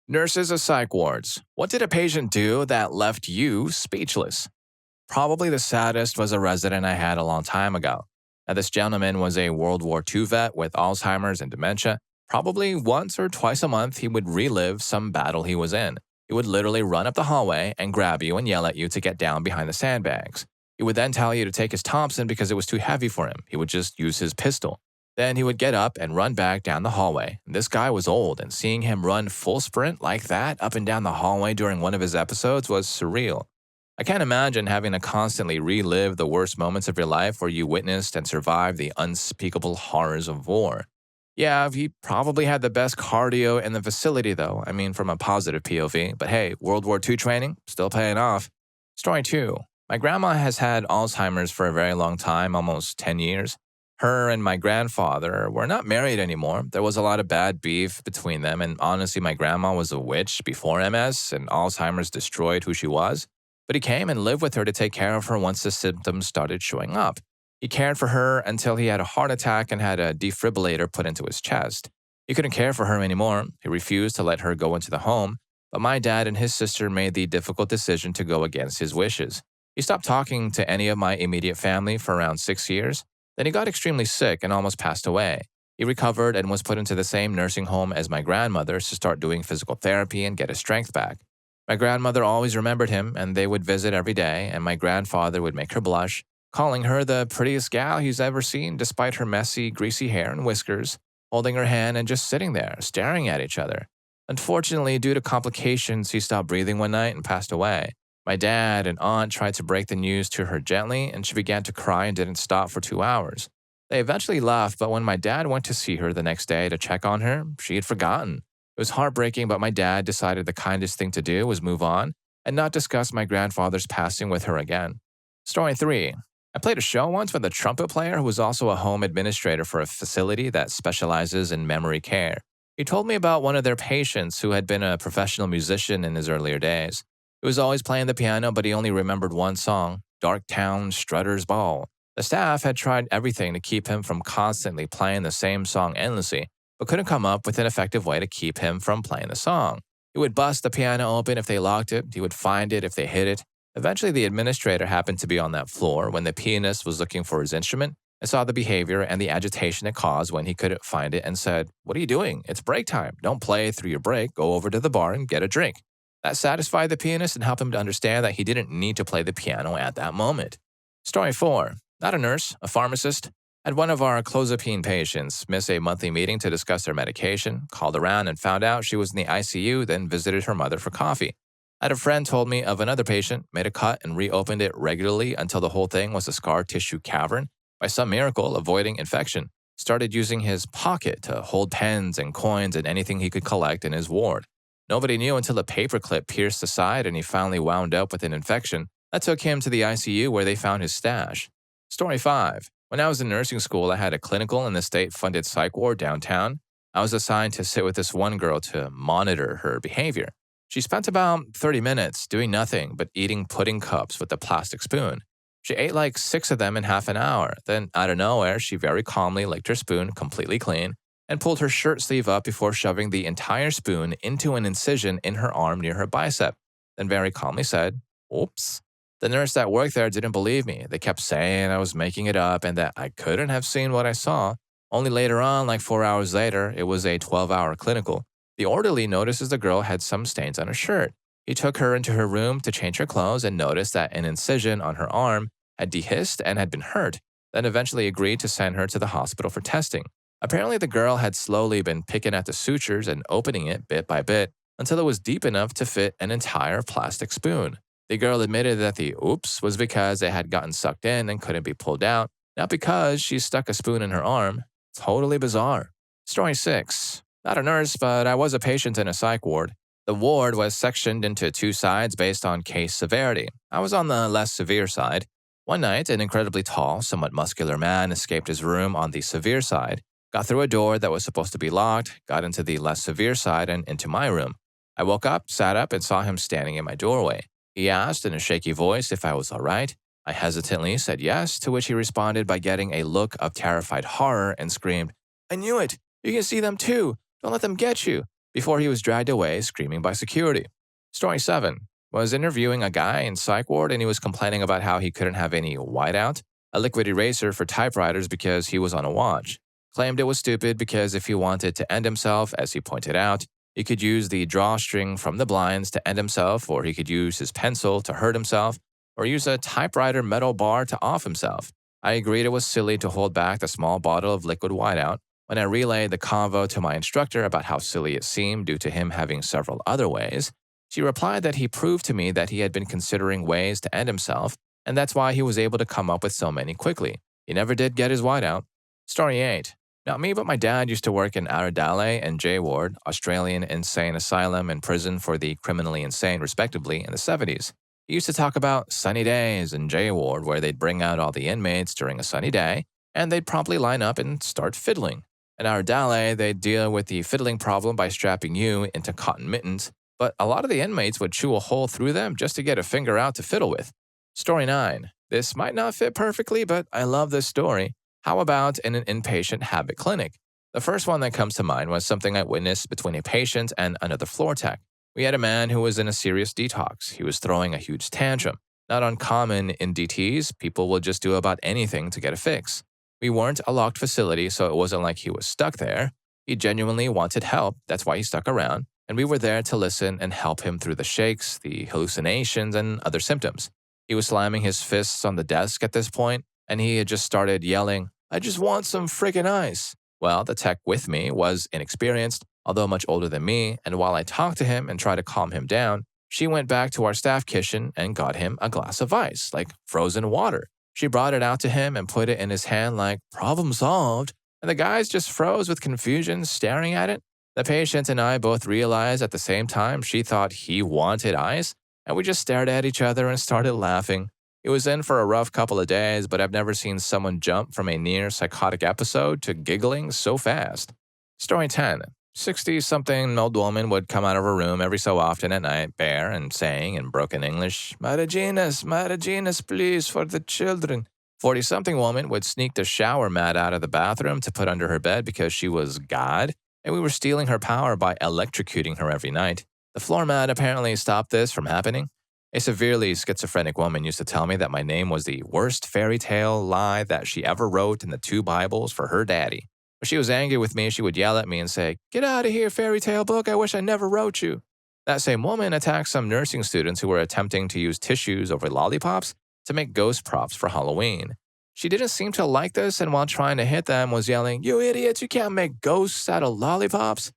Nurses of psych wards. What did a patient do that left you speechless? Probably the saddest was a resident I had a long time ago. Now, this gentleman was a World War II vet with Alzheimer's and dementia. Probably once or twice a month, he would relive some battle he was in. He would literally run up the hallway and grab you and yell at you to get down behind the sandbags. He would then tell you to take his Thompson because it was too heavy for him. He would just use his pistol. Then he would get up and run back down the hallway. This guy was old, and seeing him run full sprint like that up and down the hallway during one of his episodes was surreal. I can't imagine having to constantly relive the worst moments of your life where you witnessed and survived the unspeakable horrors of war. Yeah, he probably had the best cardio in the facility, though. I mean, from a positive POV. But hey, World War II training, still paying off. Story 2. My grandma has had Alzheimer's for a very long time, almost 10 years. Her and my grandfather were not married anymore. There was a lot of bad beef between them, and honestly, my grandma was a witch before MS, and Alzheimer's destroyed who she was. But he came and lived with her to take care of her once the symptoms started showing up. He cared for her until he had a heart attack and had a defibrillator put into his chest. He couldn't care for her anymore. He refused to let her go into the home, but my dad and his sister made the difficult decision to go against his wishes. He stopped talking to any of my immediate family for around 6 years. Then he got extremely sick and almost passed away. He recovered and was put into the same nursing home as my grandmother to start doing physical therapy and get his strength back. My grandmother always remembered him, and they would visit every day, and my grandfather would make her blush, calling her the prettiest gal he's ever seen despite her messy, greasy hair and whiskers, holding her hand and just sitting there, staring at each other. Unfortunately, due to complications, he stopped breathing one night and passed away. My dad and aunt tried to break the news to her gently, and she began to cry and didn't stop for 2 hours. They eventually left, but when my dad went to see her the next day to check on her, she had forgotten. It was heartbreaking, but my dad decided the kindest thing to do was move on and not discuss my grandfather's passing with her again. Story 3. I played a show once with a trumpet player who was also a home administrator for a facility that specializes in memory care. He told me about one of their patients who had been a professional musician in his earlier days. He was always playing the piano, but he only remembered one song, Darktown Strutter's Ball. The staff had tried everything to keep him from constantly playing the same song endlessly, but couldn't come up with an effective way to keep him from playing the song. He would bust the piano open if they locked it. He would find it if they hid it. Eventually, the administrator happened to be on that floor when the pianist was looking for his instrument and saw the behavior and the agitation it caused when he couldn't find it and said, "What are you doing? It's break time. Don't play through your break. Go over to the bar and get a drink." That satisfied the pianist and helped him to understand that he didn't need to play the piano at that moment. Story 4. Not a nurse, a pharmacist. Had one of our clozapine patients miss a monthly meeting to discuss their medication, called around and found out she was in the ICU, then visited her mother for coffee. I had a friend told me of another patient, made a cut and reopened it regularly until the whole thing was a scar tissue cavern, by some miracle avoiding infection. Started using his pocket to hold pens and coins and anything he could collect in his ward. Nobody knew until a paperclip pierced the side and he finally wound up with an infection. That took him to the ICU where they found his stash. Story 5. When I was in nursing school, I had a clinical in the state-funded psych ward downtown. I was assigned to sit with this one girl to monitor her behavior. She spent about 30 minutes doing nothing but eating pudding cups with a plastic spoon. She ate like 6 of them in half an hour. Then, out of nowhere, she very calmly licked her spoon completely clean and pulled her shirt sleeve up before shoving the entire spoon into an incision in her arm near her bicep. Then very calmly said, "Oops." The nurse that worked there didn't believe me. They kept saying I was making it up and that I couldn't have seen what I saw. Only later on, like 4 hours later, it was a 12-hour clinical. The orderly notices the girl had some stains on her shirt. He took her into her room to change her clothes and noticed that an incision on her arm had dehisced and had been hurt, then eventually agreed to send her to the hospital for testing. Apparently, the girl had slowly been picking at the sutures and opening it bit by bit until it was deep enough to fit an entire plastic spoon. The girl admitted that the oops was because it had gotten sucked in and couldn't be pulled out, not because she stuck a spoon in her arm. Totally bizarre. Story 6. Not a nurse, but I was a patient in a psych ward. The ward was sectioned into 2 sides based on case severity. I was on the less severe side. One night, an incredibly tall, somewhat muscular man escaped his room on the severe side, got through a door that was supposed to be locked, got into the less severe side and into my room. I woke up, sat up, and saw him standing in my doorway. He asked in a shaky voice if I was all right. I hesitantly said yes, to which he responded by getting a look of terrified horror and screamed, "I knew it! You can see them too! Don't let them get you! before he was dragged away screaming by security. Story 7 was interviewing a guy in Psych ward and he was complaining about how he couldn't have any whiteout, a liquid eraser for typewriters because he was on a watch. Claimed it was stupid because if he wanted to end himself, as he pointed out, he could use the drawstring from the blinds to end himself, or he could use his pencil to hurt himself, or use a typewriter metal bar to off himself. I agreed it was silly to hold back the small bottle of liquid whiteout. When I relayed the convo to my instructor about how silly it seemed due to him having several other ways, she replied that he proved to me that he had been considering ways to end himself, and that's why he was able to come up with so many quickly. He never did get his whiteout. Story 8. Not me, but my dad used to work in Ardale and J Ward, Australian insane asylum and prison for the criminally insane, respectively, in the 70s. He used to talk about sunny days in J Ward, where they'd bring out all the inmates during a sunny day, and they'd promptly line up and start fiddling. In Ardale, they'd deal with the fiddling problem by strapping you into cotton mittens, but a lot of the inmates would chew a hole through them just to get a finger out to fiddle with. Story 9. This might not fit perfectly, but I love this story. How about in an inpatient habit clinic? The first one that comes to mind was something I witnessed between a patient and another floor tech. We had a man who was in a serious detox. He was throwing a huge tantrum. Not uncommon in DTs, people will just do about anything to get a fix. We weren't a locked facility, so it wasn't like he was stuck there. He genuinely wanted help, that's why he stuck around, and we were there to listen and help him through the shakes, the hallucinations, and other symptoms. He was slamming his fists on the desk at this point, and he had just started yelling, "I just want some friggin' ice." Well, the tech with me was inexperienced, although much older than me, and while I talked to him and tried to calm him down, she went back to our staff kitchen and got him a glass of ice, like frozen water. She brought it out to him and put it in his hand like, "Problem solved," and the guys just froze with confusion, staring at it. The patient and I both realized at the same time she thought he wanted ice, and we just stared at each other and started laughing. He was in for a rough couple of days, but I've never seen someone jump from a near psychotic episode to giggling so fast. Story 10. 60-something old woman would come out of her room every so often at night, bare and saying in broken English, Maraginas, please, for the children." 40-something woman would sneak the shower mat out of the bathroom to put under her bed because she was God, and we were stealing her power by electrocuting her every night. The floor mat apparently stopped this from happening. A severely schizophrenic woman used to tell me that my name was the worst fairy tale lie that she ever wrote in the 2 Bibles for her daddy. When she was angry with me, she would yell at me and say, "Get out of here, fairy tale book, I wish I never wrote you." That same woman attacked some nursing students who were attempting to use tissues over lollipops to make ghost props for Halloween. She didn't seem to like this, and while trying to hit them was yelling, "You idiots, you can't make ghosts out of lollipops."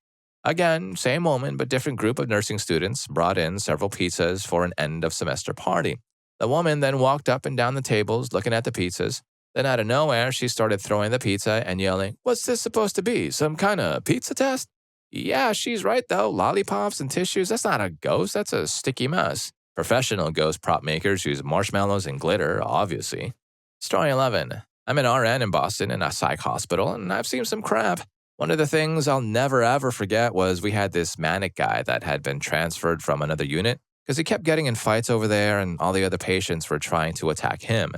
Again, same woman, but different group of nursing students brought in several pizzas for an end-of-semester party. The woman then walked up and down the tables looking at the pizzas. Then out of nowhere, she started throwing the pizza and yelling, "What's this supposed to be, some kind of pizza test?" Yeah, she's right though, lollipops and tissues, that's not a ghost, that's a sticky mess. Professional ghost prop makers use marshmallows and glitter, obviously. Story 11. I'm an RN in Boston in a psych hospital, and I've seen some crap. One of the things I'll never ever forget was we had this manic guy that had been transferred from another unit because he kept getting in fights over there and all the other patients were trying to attack him.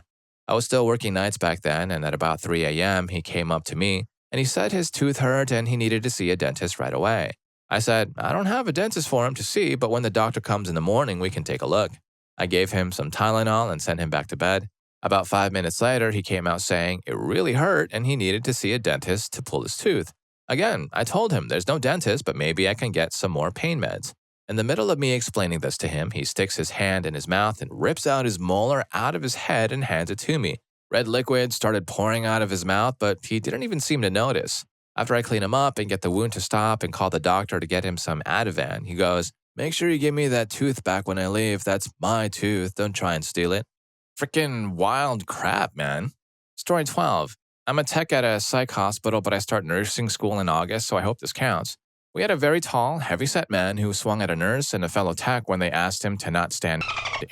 I was still working nights back then, and at about 3 a.m., he came up to me and he said his tooth hurt and he needed to see a dentist right away. I said, "I don't have a dentist for him to see, but when the doctor comes in the morning, we can take a look." I gave him some Tylenol and sent him back to bed. About 5 minutes later, he came out saying it really hurt and he needed to see a dentist to pull his tooth. Again, I told him there's no dentist, but maybe I can get some more pain meds. In the middle of me explaining this to him, he sticks his hand in his mouth and rips out his molar out of his head and hands it to me. Red liquid started pouring out of his mouth, but he didn't even seem to notice. After I clean him up and get the wound to stop and call the doctor to get him some Ativan, he goes, "Make sure you give me that tooth back when I leave. That's my tooth. Don't try and steal it." Freaking wild crap, man. Story 12. I'm a tech at a psych hospital, but I start nursing school in August, so I hope this counts. We had a very tall, heavy-set man who swung at a nurse and a fellow tech when they asked him to not stand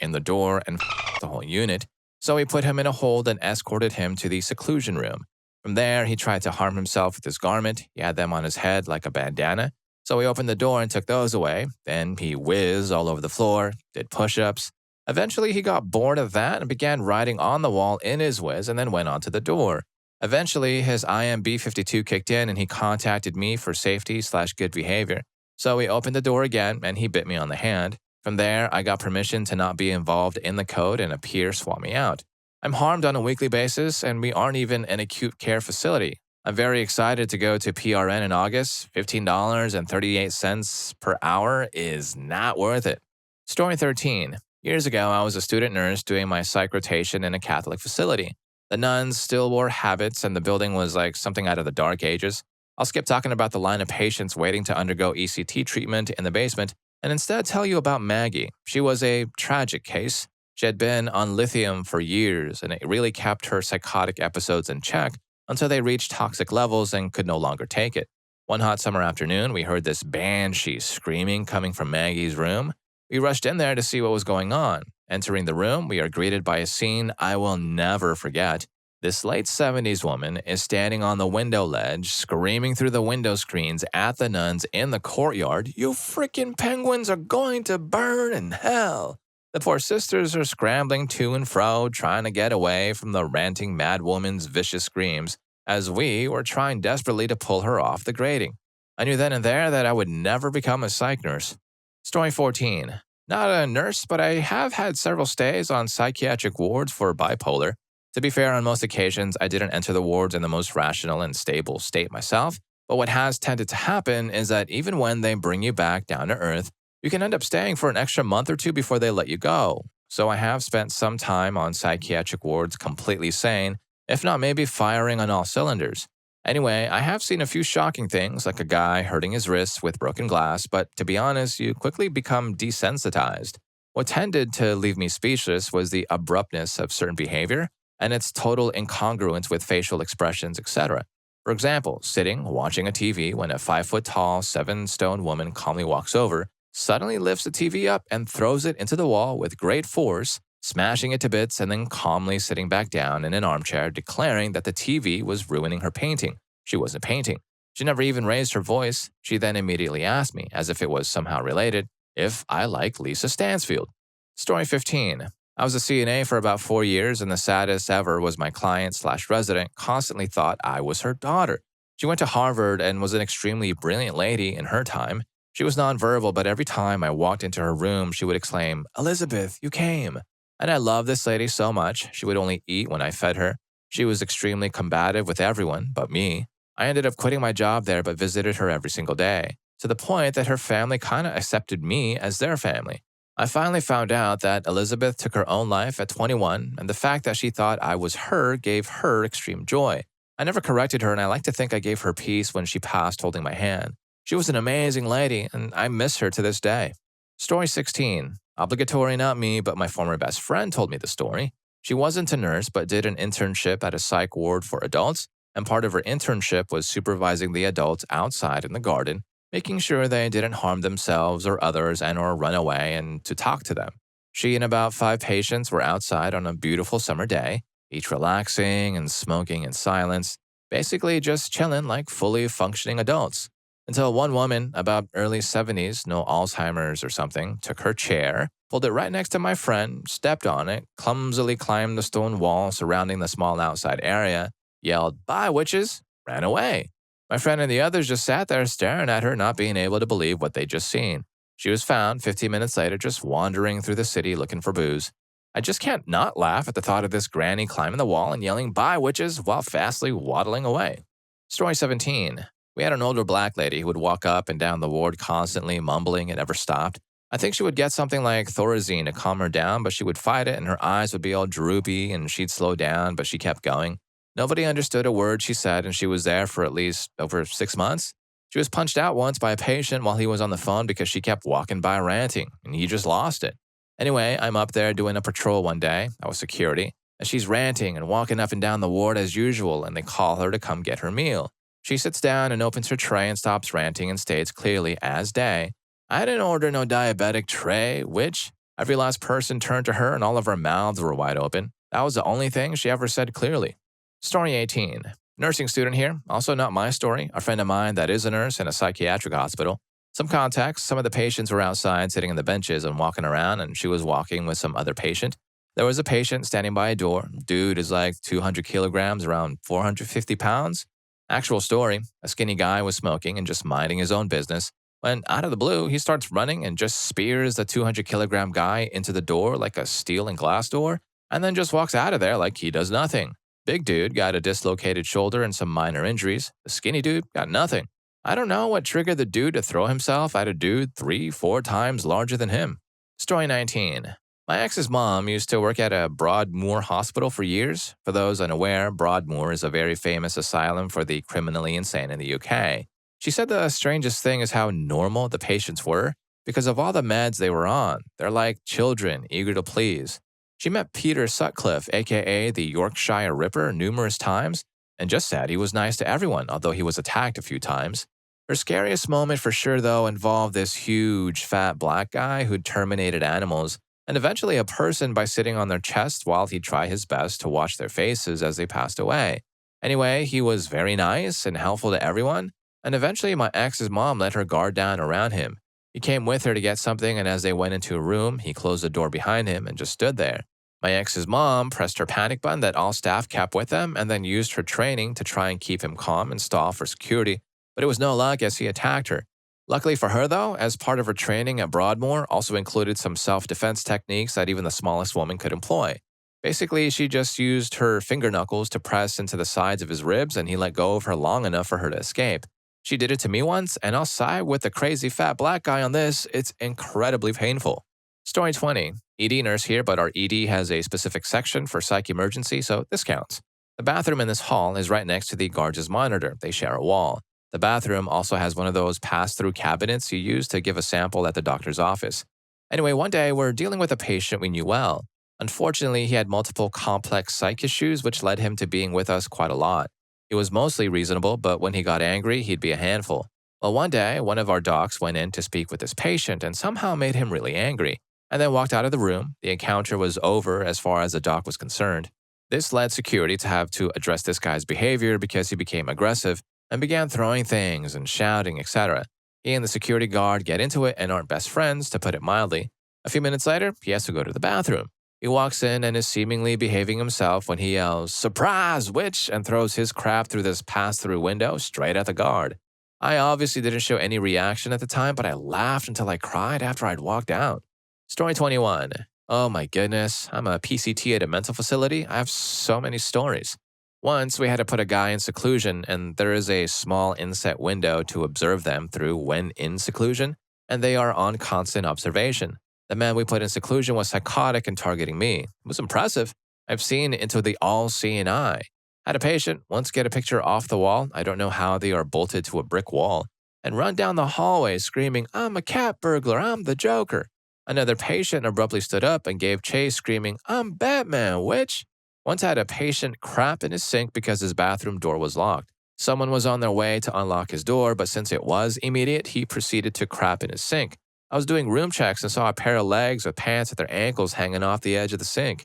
in the door and the whole unit. So we put him in a hold and escorted him to the seclusion room. From there, he tried to harm himself with his garment. He had them on his head like a bandana. So we opened the door and took those away. Then he whizzed all over the floor, did push-ups. Eventually, he got bored of that and began writing on the wall in his whiz and then went on to the door. Eventually, his IMB-52 kicked in and he contacted me for safety/good behavior. So we opened the door again, and he bit me on the hand. From there, I got permission to not be involved in the code, and a peer swap me out. I'm harmed on a weekly basis, and we aren't even an acute care facility. I'm very excited to go to PRN in August. $15.38 per hour is not worth it. Story 13. Years ago, I was a student nurse doing my psych rotation in a Catholic facility. The nuns still wore habits, and the building was like something out of the Dark Ages. I'll skip talking about the line of patients waiting to undergo ECT treatment in the basement and instead tell you about Maggie. She was a tragic case. She had been on lithium for years, and it really kept her psychotic episodes in check until they reached toxic levels and could no longer take it. One hot summer afternoon, we heard this banshee screaming coming from Maggie's room. We rushed in there to see what was going on. Entering the room, we are greeted by a scene I will never forget. This late 70s woman is standing on the window ledge, screaming through the window screens at the nuns in the courtyard, "You frickin' penguins are going to burn in hell!" The poor sisters are scrambling to and fro, trying to get away from the ranting madwoman's vicious screams, as we were trying desperately to pull her off the grating. I knew then and there that I would never become a psych nurse. Story 14. Not a nurse, but I have had several stays on psychiatric wards for bipolar. To be fair, on most occasions, I didn't enter the wards in the most rational and stable state myself, but what has tended to happen is that even when they bring you back down to earth, you can end up staying for an extra month or two before they let you go. So I have spent some time on psychiatric wards completely sane, if not maybe firing on all cylinders. Anyway, I have seen a few shocking things, like a guy hurting his wrists with broken glass, but to be honest, you quickly become desensitized. What tended to leave me speechless was the abruptness of certain behavior and its total incongruence with facial expressions, etc. For example, sitting, watching a TV when a 5-foot-tall, 7-stone woman calmly walks over, suddenly lifts the TV up and throws it into the wall with great force, smashing it to bits and then calmly sitting back down in an armchair, declaring that the TV was ruining her painting. She wasn't painting. She never even raised her voice. She then immediately asked me, as if it was somehow related, if I like Lisa Stansfield. Story 15. I was a CNA for about 4 years, and the saddest ever was my client/resident constantly thought I was her daughter. She went to Harvard and was an extremely brilliant lady in her time. She was nonverbal, but every time I walked into her room, she would exclaim, "Elizabeth, you came." And I loved this lady so much. She would only eat when I fed her. She was extremely combative with everyone but me. I ended up quitting my job there but visited her every single day, to the point that her family kind of accepted me as their family. I finally found out that Elizabeth took her own life at 21, and the fact that she thought I was her gave her extreme joy. I never corrected her, and I like to think I gave her peace when she passed holding my hand. She was an amazing lady, and I miss her to this day. Story 16. Obligatory not me, but my former best friend told me the story. She wasn't a nurse, but did an internship at a psych ward for adults, and part of her internship was supervising the adults outside in the garden, making sure they didn't harm themselves or others and or run away, and to talk to them. She and about 5 patients were outside on a beautiful summer day, each relaxing and smoking in silence, basically just chilling like fully functioning adults. Until one woman, about early 70s, no Alzheimer's or something, took her chair, pulled it right next to my friend, stepped on it, clumsily climbed the stone wall surrounding the small outside area, yelled, "Bye, witches," ran away. My friend and the others just sat there staring at her, not being able to believe what they'd just seen. She was found 15 minutes later just wandering through the city looking for booze. I just can't not laugh at the thought of this granny climbing the wall and yelling, "Bye, witches," while fastly waddling away. Story 17. We had an older black lady who would walk up and down the ward constantly mumbling and never stopped. I think she would get something like Thorazine to calm her down, but she would fight it and her eyes would be all droopy and she'd slow down, but she kept going. Nobody understood a word she said, and she was there for at least over 6 months. She was punched out once by a patient while he was on the phone because she kept walking by ranting, and he just lost it. Anyway, I'm up there doing a patrol one day. I was security, and she's ranting and walking up and down the ward as usual, and they call her to come get her meal. She sits down and opens her tray and stops ranting and states clearly as day, "I didn't order no diabetic tray," which every last person turned to her and all of our mouths were wide open. That was the only thing she ever said clearly. Story 18. Nursing student here, also not my story, a friend of mine that is a nurse in a psychiatric hospital. Some context, some of the patients were outside sitting on the benches and walking around, and she was walking with some other patient. There was a patient standing by a door. Dude is like 200 kilograms, around 450 pounds. Actual story, a skinny guy was smoking and just minding his own business. when out of the blue, he starts running and just spears the 200-kilogram guy into the door like a steel and glass door, and then just walks out of there like he does nothing. Big dude got a dislocated shoulder and some minor injuries. The skinny dude got nothing. I don't know what triggered the dude to throw himself at a dude 3-4 times larger than him. Story 19. My ex's mom used to work at a Broadmoor hospital for years. For those unaware, Broadmoor is a very famous asylum for the criminally insane in the UK. She said the strangest thing is how normal the patients were because of all the meds they were on. They're like children, eager to please. She met Peter Sutcliffe, aka the Yorkshire Ripper, numerous times and just said he was nice to everyone, although he was attacked a few times. Her scariest moment for sure, though, involved this huge, fat black guy who terminated animals and eventually a person by sitting on their chest while he'd try his best to watch their faces as they passed away. Anyway, he was very nice and helpful to everyone, and eventually my ex's mom let her guard down around him. He came with her to get something, and as they went into a room, he closed the door behind him and just stood there. My ex's mom pressed her panic button that all staff kept with them and then used her training to try and keep him calm and stall for security, but it was no luck as he attacked her. Luckily for her, though, as part of her training at Broadmoor also included some self-defense techniques that even the smallest woman could employ. Basically, she just used her finger knuckles to press into the sides of his ribs and he let go of her long enough for her to escape. She did it to me once, and I'll side with the crazy fat black guy on this. It's incredibly painful. Story 20. ED nurse here, but our ED has a specific section for psych emergency, so this counts. The bathroom in this hall is right next to the guards' monitor. They share a wall. The bathroom also has one of those pass-through cabinets you use to give a sample at the doctor's office. Anyway, one day we're dealing with a patient we knew well. Unfortunately, he had multiple complex psych issues, which led him to being with us quite a lot. He was mostly reasonable, but when he got angry, he'd be a handful. Well, one day, one of our docs went in to speak with this patient and somehow made him really angry, and then walked out of the room. The encounter was over as far as the doc was concerned. This led security to have to address this guy's behavior because he became aggressive and began throwing things and shouting, etc. He and the security guard get into it and aren't best friends, to put it mildly. A few minutes later, he has to go to the bathroom. He walks in and is seemingly behaving himself when he yells, "Surprise, witch!" and throws his crap through this pass-through window straight at the guard. I obviously didn't show any reaction at the time, but I laughed until I cried after I'd walked out. Story 21. Oh my goodness, I'm a PCT at a mental facility. I have so many stories. Once, we had to put a guy in seclusion, and there is a small inset window to observe them through when in seclusion, and they are on constant observation. The man we put in seclusion was psychotic and targeting me. It was impressive. I've seen into the all-seeing eye. Had a patient once get a picture off the wall, I don't know how they are bolted to a brick wall, and run down the hallway screaming, "I'm a cat burglar, I'm the Joker." Another patient abruptly stood up and gave chase screaming, "I'm Batman, witch." Once had a patient crap in his sink because his bathroom door was locked. Someone was on their way to unlock his door, but since it was immediate, he proceeded to crap in his sink. I was doing room checks and saw a pair of legs with pants at their ankles hanging off the edge of the sink.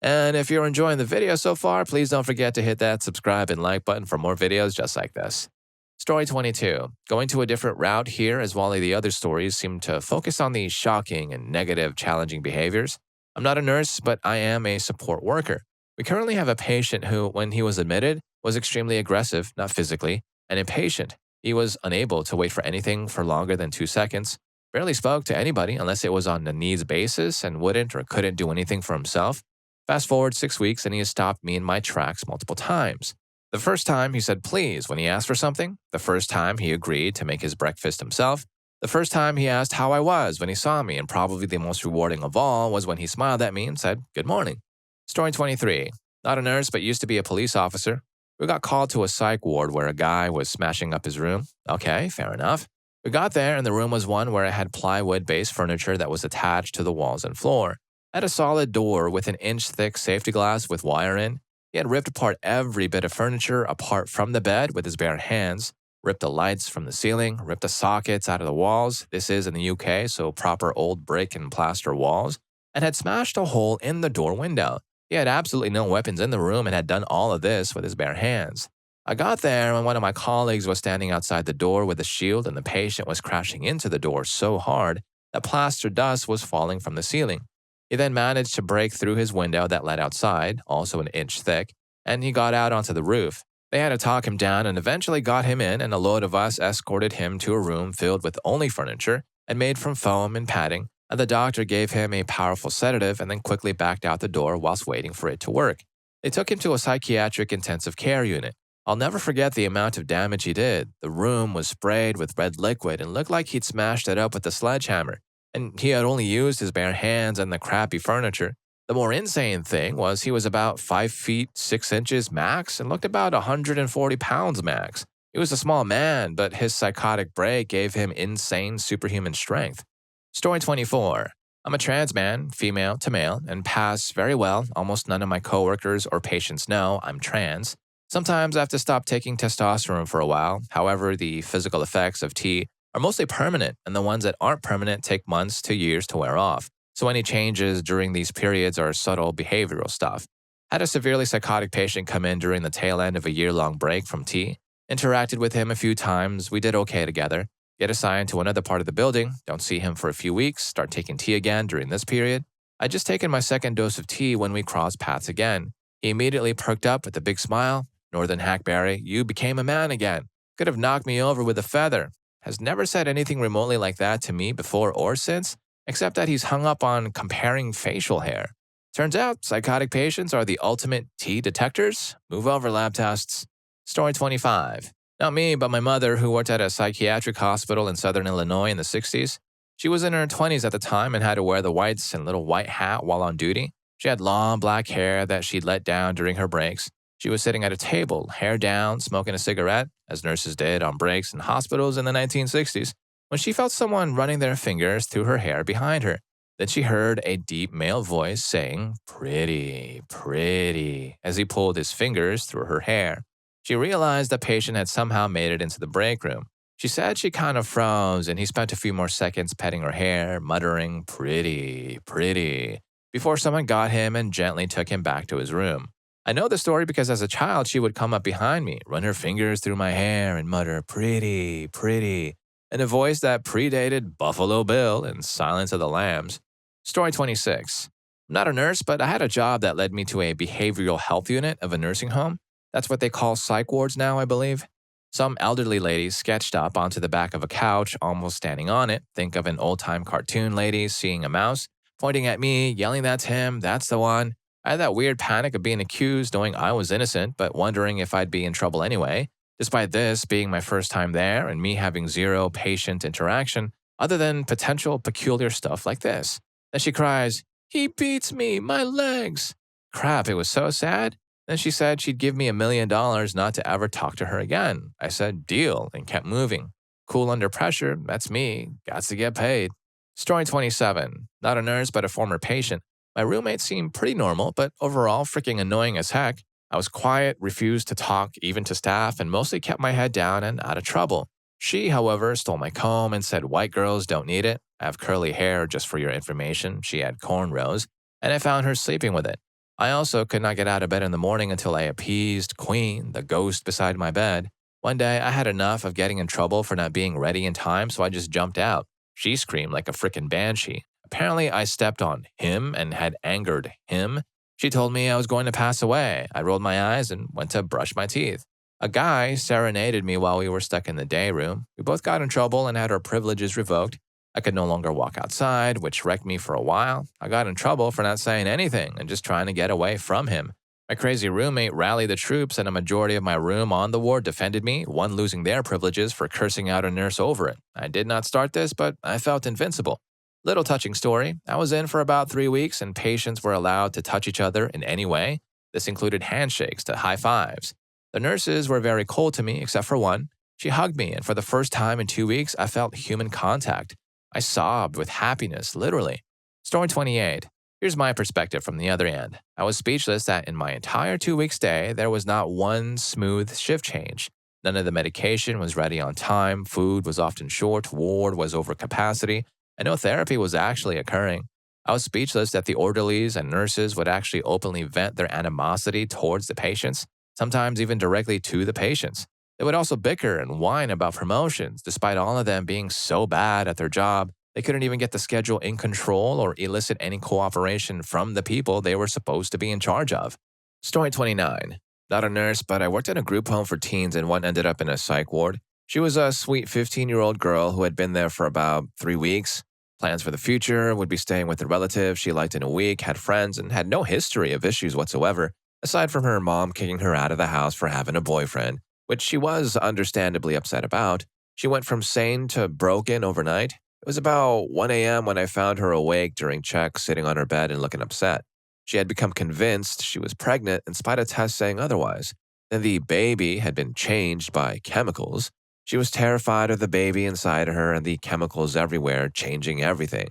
And if you're enjoying the video so far, please don't forget to hit that subscribe and like button for more videos just like this. Story 22. Going to a different route here, as while the other stories seem to focus on the shocking and negative challenging behaviors. I'm not a nurse, but I am a support worker. We currently have a patient who, when he was admitted, was extremely aggressive, not physically, and impatient. He was unable to wait for anything for longer than 2 seconds, barely spoke to anybody unless it was on a needs basis, and wouldn't or couldn't do anything for himself. Fast forward 6 weeks and he has stopped me in my tracks multiple times. The first time he said please when he asked for something. The first time he agreed to make his breakfast himself. The first time he asked how I was when he saw me, and probably the most rewarding of all was when he smiled at me and said good morning. Story 23. Not a nurse, but used to be a police officer. We got called to a psych ward where a guy was smashing up his room. Okay, fair enough. We got there and the room was one where it had plywood-based furniture that was attached to the walls and floor. It had a solid door with an inch-thick safety glass with wire in. He had ripped apart every bit of furniture apart from the bed with his bare hands, ripped the lights from the ceiling, ripped the sockets out of the walls. This is in the UK, so proper old brick and plaster walls, and had smashed a hole in the door window. He had absolutely no weapons in the room and had done all of this with his bare hands. I got there when one of my colleagues was standing outside the door with a shield and the patient was crashing into the door so hard that plaster dust was falling from the ceiling. He then managed to break through his window that led outside, also an inch thick, and he got out onto the roof. They had to talk him down and eventually got him in, and a load of us escorted him to a room filled with only furniture and made from foam and padding, and the doctor gave him a powerful sedative and then quickly backed out the door whilst waiting for it to work. They took him to a psychiatric intensive care unit. I'll never forget the amount of damage he did. The room was sprayed with red liquid and looked like he'd smashed it up with a sledgehammer, and he had only used his bare hands and the crappy furniture. The more insane thing was he was about 5 feet 6 inches max and looked about 140 pounds max. He was a small man, but his psychotic break gave him insane superhuman strength. Story 24. I'm a trans man, female to male, and pass very well. Almost none of my coworkers or patients know I'm trans. Sometimes I have to stop taking testosterone for a while. However, the physical effects of T are mostly permanent, and the ones that aren't permanent take months to years to wear off. So any changes during these periods are subtle behavioral stuff. Had a severely psychotic patient come in during the tail end of a year-long break from T. Interacted with him a few times. We did okay together. Get assigned to another part of the building. Don't see him for a few weeks. Start taking T again during this period. I'd just taken my second dose of T when we crossed paths again. He immediately perked up with a big smile. Northern Hackberry, you became a man again. Could have knocked me over with a feather. Has never said anything remotely like that to me before or since, except that he's hung up on comparing facial hair. Turns out, psychotic patients are the ultimate T detectors. Move over lab tests. Story 25. Not me, but my mother, who worked at a psychiatric hospital in southern Illinois in the 60s. She was in her 20s at the time and had to wear the whites and little white hat while on duty. She had long black hair that she'd let down during her breaks. She was sitting at a table, hair down, smoking a cigarette, as nurses did on breaks in hospitals in the 1960s, when she felt someone running their fingers through her hair behind her. Then she heard a deep male voice saying, "Pretty, pretty," as he pulled his fingers through her hair. She realized the patient had somehow made it into the break room. She said she kind of froze, and he spent a few more seconds petting her hair, muttering, "Pretty, pretty," before someone got him and gently took him back to his room. I know the story because as a child, she would come up behind me, run her fingers through my hair, and mutter, "Pretty, pretty," in a voice that predated Buffalo Bill and Silence of the Lambs. Story 26. I'm not a nurse, but I had a job that led me to a behavioral health unit of a nursing home. That's what they call psych wards now, I believe. Some elderly lady sketched up onto the back of a couch, almost standing on it. Think of an old-time cartoon lady seeing a mouse, pointing at me, yelling, "That's him, that's the one." I had that weird panic of being accused, knowing I was innocent, but wondering if I'd be in trouble anyway. Despite this being my first time there and me having zero patient interaction, other than potential peculiar stuff like this. Then she cries, "He beats me, my legs." Crap, it was so sad. Then she said she'd give me $1 million not to ever talk to her again. I said, "Deal," and kept moving. Cool under pressure, that's me. Gots to get paid. Story 27. Not a nurse, but a former patient. My roommate seemed pretty normal, but overall freaking annoying as heck. I was quiet, refused to talk even to staff, and mostly kept my head down and out of trouble. She, however, stole my comb and said white girls don't need it. I have curly hair, just for your information. She had cornrows, and I found her sleeping with it. I also could not get out of bed in the morning until I appeased Queen, the ghost beside my bed. One day, I had enough of getting in trouble for not being ready in time, so I just jumped out. She screamed like a frickin' banshee. Apparently, I stepped on him and had angered him. She told me I was going to pass away. I rolled my eyes and went to brush my teeth. A guy serenaded me while we were stuck in the day room. We both got in trouble and had our privileges revoked. I could no longer walk outside, which wrecked me for a while. I got in trouble for not saying anything and just trying to get away from him. My crazy roommate rallied the troops, and a majority of my room on the ward defended me, one losing their privileges for cursing out a nurse over it. I did not start this, but I felt invincible. Little touching story. I was in for about 3 weeks, and patients were allowed to touch each other in any way. This included handshakes to high fives. The nurses were very cold to me, except for one. She hugged me, and for the first time in 2 weeks, I felt human contact. I sobbed with happiness, literally. Story 28. Here's my perspective from the other end. I was speechless that in my entire 2-week stay, there was not one smooth shift change. None of the medication was ready on time, food was often short, ward was over capacity, and no therapy was actually occurring. I was speechless that the orderlies and nurses would actually openly vent their animosity towards the patients, sometimes even directly to the patients. They would also bicker and whine about promotions, despite all of them being so bad at their job, they couldn't even get the schedule in control or elicit any cooperation from the people they were supposed to be in charge of. Story 29. Not a nurse, but I worked in a group home for teens and one ended up in a psych ward. She was a sweet 15-year-old girl who had been there for about 3 weeks. Plans for the future, would be staying with a relative she liked in a week, had friends, and had no history of issues whatsoever, aside from her mom kicking her out of the house for having a boyfriend, which she was understandably upset about. She went from sane to broken overnight. It was about 1 a.m. when I found her awake during checks, sitting on her bed and looking upset. She had become convinced she was pregnant in spite of tests saying otherwise. Then the baby had been changed by chemicals. She was terrified of the baby inside her and the chemicals everywhere, changing everything.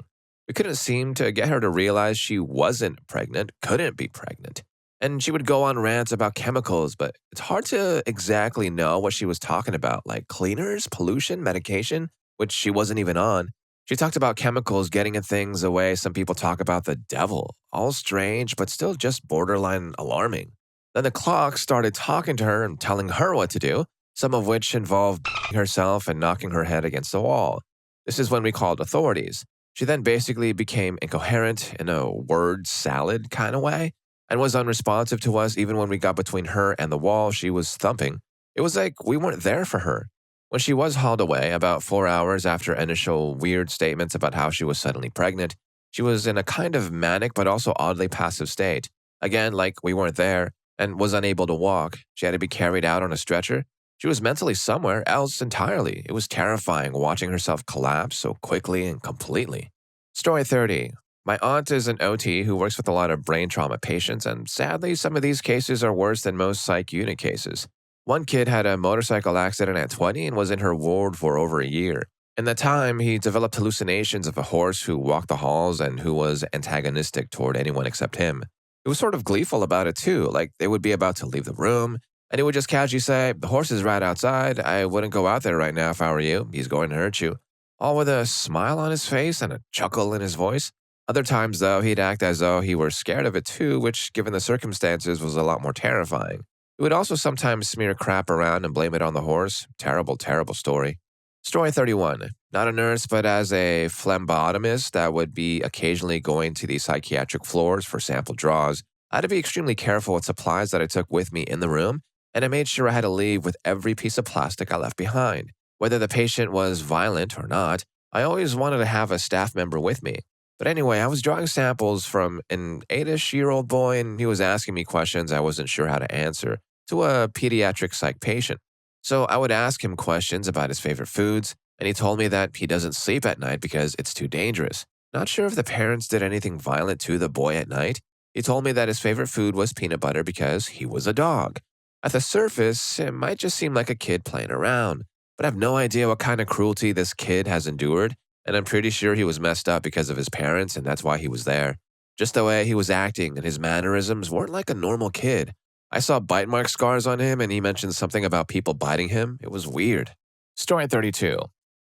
We couldn't seem to get her to realize she wasn't pregnant, couldn't be pregnant. And she would go on rants about chemicals, but it's hard to exactly know what she was talking about, like cleaners, pollution, medication, which she wasn't even on. She talked about chemicals getting in things the way some people talk about the devil. All strange, but still just borderline alarming. Then the clock started talking to her and telling her what to do, some of which involved herself and knocking her head against the wall. This is when we called authorities. She then basically became incoherent in a word salad kind of way and was unresponsive to us even when we got between her and the wall she was thumping. It was like we weren't there for her. When she was hauled away, about 4 hours after initial weird statements about how she was suddenly pregnant, she was in a kind of manic but also oddly passive state. Again, like we weren't there, and was unable to walk. She had to be carried out on a stretcher. She was mentally somewhere else entirely. It was terrifying watching herself collapse so quickly and completely. Story 30. My aunt is an OT who works with a lot of brain trauma patients, and sadly, some of these cases are worse than most psych unit cases. One kid had a motorcycle accident at 20 and was in her ward for over a year. In that time, he developed hallucinations of a horse who walked the halls and who was antagonistic toward anyone except him. He was sort of gleeful about it too, like they would be about to leave the room, and he would just casually say, "The horse is right outside. I wouldn't go out there right now if I were you. He's going to hurt you." All with a smile on his face and a chuckle in his voice. Other times, though, he'd act as though he were scared of it too, which, given the circumstances, was a lot more terrifying. He would also sometimes smear crap around and blame it on the horse. Terrible, terrible story. Story 31. Not a nurse, but as a phlebotomist that would be occasionally going to the psychiatric floors for sample draws, I had to be extremely careful with supplies that I took with me in the room, and I made sure I had to leave with every piece of plastic I left behind. Whether the patient was violent or not, I always wanted to have a staff member with me. But anyway, I was drawing samples from an 8-ish-year-old boy, and he was asking me questions I wasn't sure how to answer, to a pediatric psych patient. So I would ask him questions about his favorite foods, and he told me that he doesn't sleep at night because it's too dangerous. Not sure if the parents did anything violent to the boy at night. He told me that his favorite food was peanut butter because he was a dog. At the surface, it might just seem like a kid playing around, but I have no idea what kind of cruelty this kid has endured, and I'm pretty sure he was messed up because of his parents, and that's why he was there. Just the way he was acting and his mannerisms weren't like a normal kid. I saw bite mark scars on him, and he mentioned something about people biting him. It was weird. Story 32.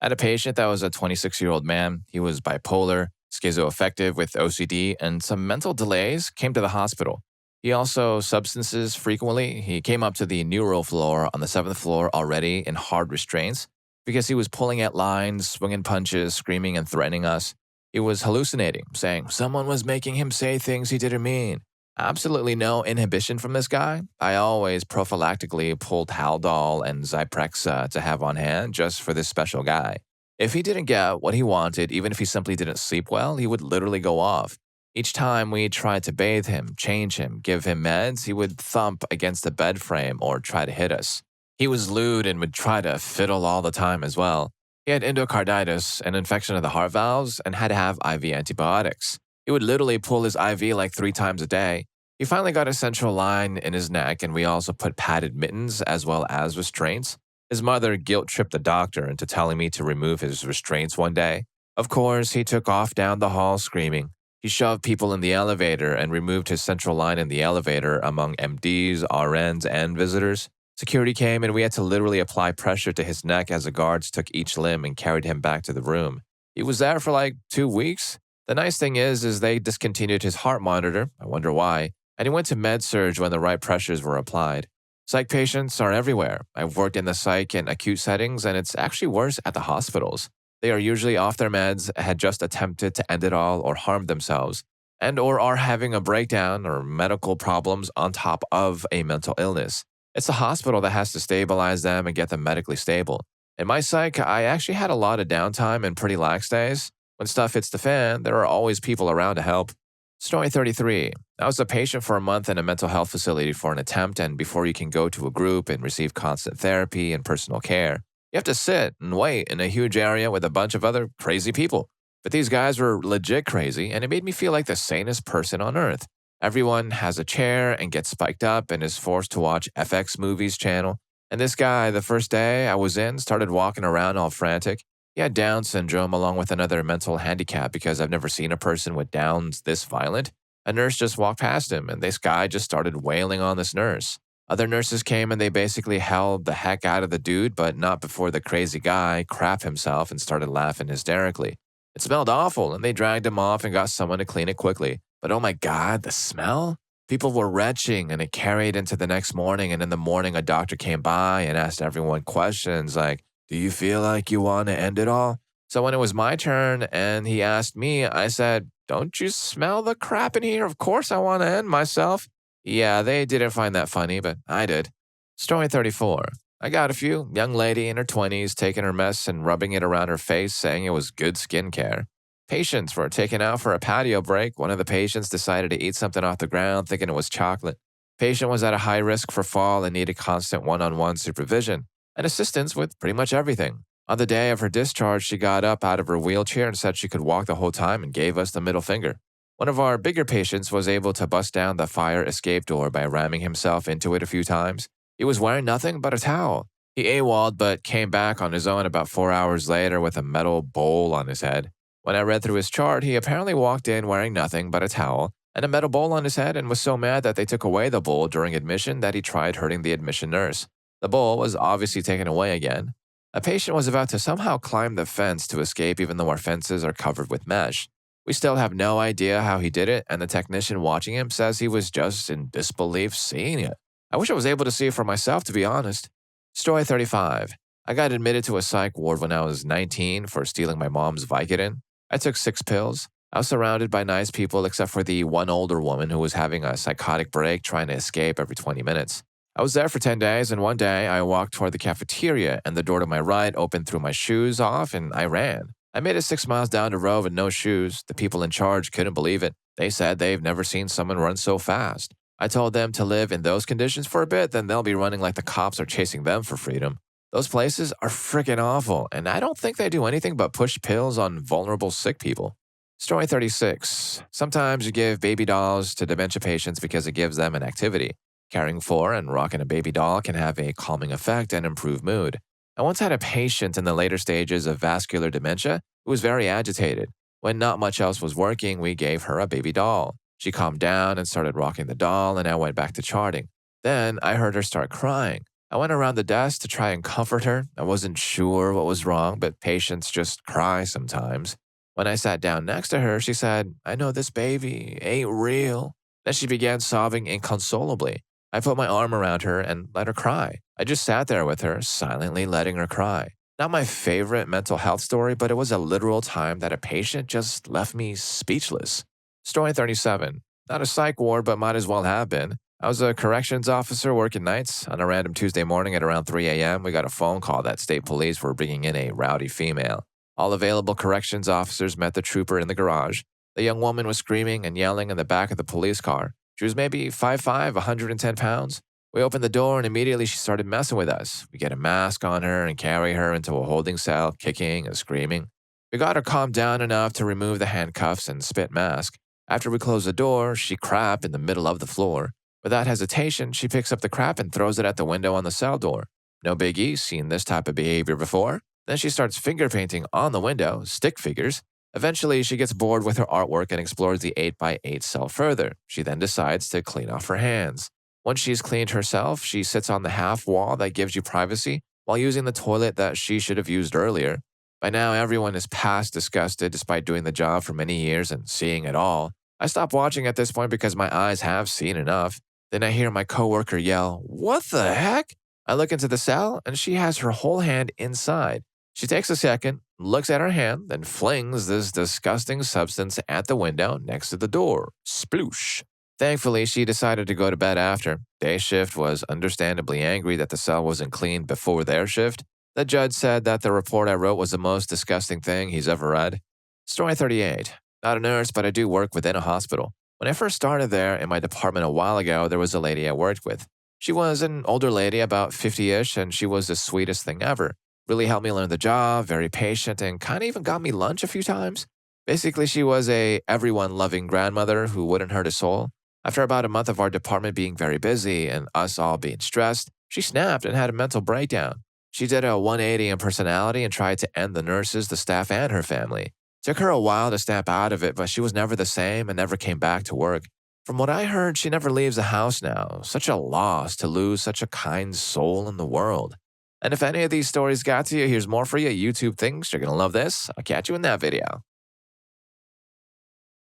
I had a patient that was a 26-year-old man. He was bipolar, schizoaffective with OCD, and some mental delays, came to the hospital. He also substances frequently. He came up to the neural floor on the 7th floor already in hard restraints because he was pulling at lines, swinging punches, screaming and threatening us. He was hallucinating, saying someone was making him say things he didn't mean. Absolutely no inhibition from this guy. I always prophylactically pulled Haldol and Zyprexa to have on hand just for this special guy. If he didn't get what he wanted, even if he simply didn't sleep well, he would literally go off. Each time we tried to bathe him, change him, give him meds, he would thump against the bed frame or try to hit us. He was lewd and would try to fiddle all the time as well. He had endocarditis, an infection of the heart valves, and had to have IV antibiotics. He would literally pull his IV like 3 times a day. He finally got a central line in his neck, and we also put padded mittens as well as restraints. His mother guilt-tripped the doctor into telling me to remove his restraints one day. Of course, he took off down the hall screaming. He shoved people in the elevator and removed his central line in the elevator among MDs, RNs, and visitors. Security came, and we had to literally apply pressure to his neck as the guards took each limb and carried him back to the room. He was there for like 2 weeks. The nice thing is they discontinued his heart monitor. I wonder why. And he went to med-surg when the right pressures were applied. Psych patients are everywhere. I've worked in the psych and acute settings, and it's actually worse at the hospitals. They are usually off their meds, had just attempted to end it all or harmed themselves. and or are having a breakdown or medical problems on top of a mental illness. It's the hospital that has to stabilize them and get them medically stable. In my psych, I actually had a lot of downtime and pretty lax days. When stuff hits the fan, there are always people around to help. Story 33. I was a patient for a month in a mental health facility for an attempt, and before you can go to a group and receive constant therapy and personal care, you have to sit and wait in a huge area with a bunch of other crazy people. But these guys were legit crazy, and it made me feel like the sanest person on earth. Everyone has a chair and gets spiked up and is forced to watch FX Movies channel. And this guy, the first day I was in, started walking around all frantic. He had Down syndrome along with another mental handicap because I've never seen a person with Downs this violent. A nurse just walked past him, and this guy just started wailing on this nurse. Other nurses came and they basically held the heck out of the dude, but not before the crazy guy crapped himself and started laughing hysterically. It smelled awful, and they dragged him off and got someone to clean it quickly. But oh my God, the smell? People were retching, and it carried into the next morning. And in the morning, a doctor came by and asked everyone questions like, "Do you feel like you want to end it all?" So when it was my turn and he asked me, I said, "Don't you smell the crap in here? Of course I want to end myself." Yeah, they didn't find that funny, but I did. Story 34. I got a few. Young lady in her 20s taking her mess and rubbing it around her face, saying it was good skincare. Patients were taken out for a patio break. One of the patients decided to eat something off the ground, thinking it was chocolate. Patient was at a high risk for fall and needed constant one-on-one supervision and assistance with pretty much everything. On the day of her discharge, she got up out of her wheelchair and said she could walk the whole time and gave us the middle finger. One of our bigger patients was able to bust down the fire escape door by ramming himself into it a few times. He was wearing nothing but a towel. He AWOL'd but came back on his own about 4 hours later with a metal bowl on his head. When I read through his chart, he apparently walked in wearing nothing but a towel and a metal bowl on his head and was so mad that they took away the bowl during admission that he tried hurting the admission nurse. The bowl was obviously taken away again. A patient was about to somehow climb the fence to escape even though our fences are covered with mesh. We still have no idea how he did it, and the technician watching him says he was just in disbelief seeing it. I wish I was able to see it for myself, to be honest. Story 35. I got admitted to a psych ward when I was 19 for stealing my mom's Vicodin. I took 6 pills. I was surrounded by nice people except for the one older woman who was having a psychotic break trying to escape every 20 minutes. I was there for 10 days, and one day I walked toward the cafeteria and the door to my right opened, threw my shoes off, and I ran. I made it 6 miles down the road with no shoes. The people in charge couldn't believe it. They said they've never seen someone run so fast. I told them to live in those conditions for a bit, then they'll be running like the cops are chasing them for freedom. Those places are freaking awful, and I don't think they do anything but push pills on vulnerable sick people. Story 36. Sometimes you give baby dolls to dementia patients because it gives them an activity. Caring for and rocking a baby doll can have a calming effect and improve mood. I once had a patient in the later stages of vascular dementia who was very agitated. When not much else was working, we gave her a baby doll. She calmed down and started rocking the doll, and I went back to charting. Then I heard her start crying. I went around the desk to try and comfort her. I wasn't sure what was wrong, but patients just cry sometimes. When I sat down next to her, she said, "I know this baby ain't real." Then she began sobbing inconsolably. I put my arm around her and let her cry. I just sat there with her, silently letting her cry. Not my favorite mental health story, but it was a literal time that a patient just left me speechless. Story 37. Not a psych ward, but might as well have been. I was a corrections officer working nights. On a random Tuesday morning at around 3 a.m., we got a phone call that state police were bringing in a rowdy female. All available corrections officers met the trooper in the garage. The young woman was screaming and yelling in the back of the police car. She was maybe 5'5", 110 pounds. We opened the door and immediately she started messing with us. We get a mask on her and carry her into a holding cell, kicking and screaming. We got her calmed down enough to remove the handcuffs and spit mask. After we closed the door, she crapped in the middle of the floor. Without hesitation, she picks up the crap and throws it at the window on the cell door. No biggie, seen this type of behavior before. Then she starts finger painting on the window, stick figures. Eventually, she gets bored with her artwork and explores the 8x8 cell further. She then decides to clean off her hands. Once she's cleaned herself, she sits on the half wall that gives you privacy while using the toilet that she should have used earlier. By now, everyone is past disgusted despite doing the job for many years and seeing it all. I stop watching at this point because my eyes have seen enough. Then I hear my coworker yell, "What the heck?" I look into the cell and she has her whole hand inside. She takes a second, looks at her hand, then flings this disgusting substance at the window next to the door. Sploosh. Thankfully, she decided to go to bed after. Day shift was understandably angry that the cell wasn't cleaned before their shift. The judge said that the report I wrote was the most disgusting thing he's ever read. Story 38. Not a nurse, but I do work within a hospital. When I first started there in my department a while ago, there was a lady I worked with. She was an older lady, about 50-ish, and she was the sweetest thing ever. Really helped me learn the job, very patient, and kind of even got me lunch a few times. Basically, she was a everyone-loving grandmother who wouldn't hurt a soul. After about a month of our department being very busy and us all being stressed, she snapped and had a mental breakdown. She did a 180 in personality and tried to end the nurses, the staff, and her family. Took her a while to snap out of it, but she was never the same and never came back to work. From what I heard, she never leaves the house now. Such a loss to lose such a kind soul in the world. And if any of these stories got to you, here's more for you. YouTube thinks you're going to love this. I'll catch you in that video.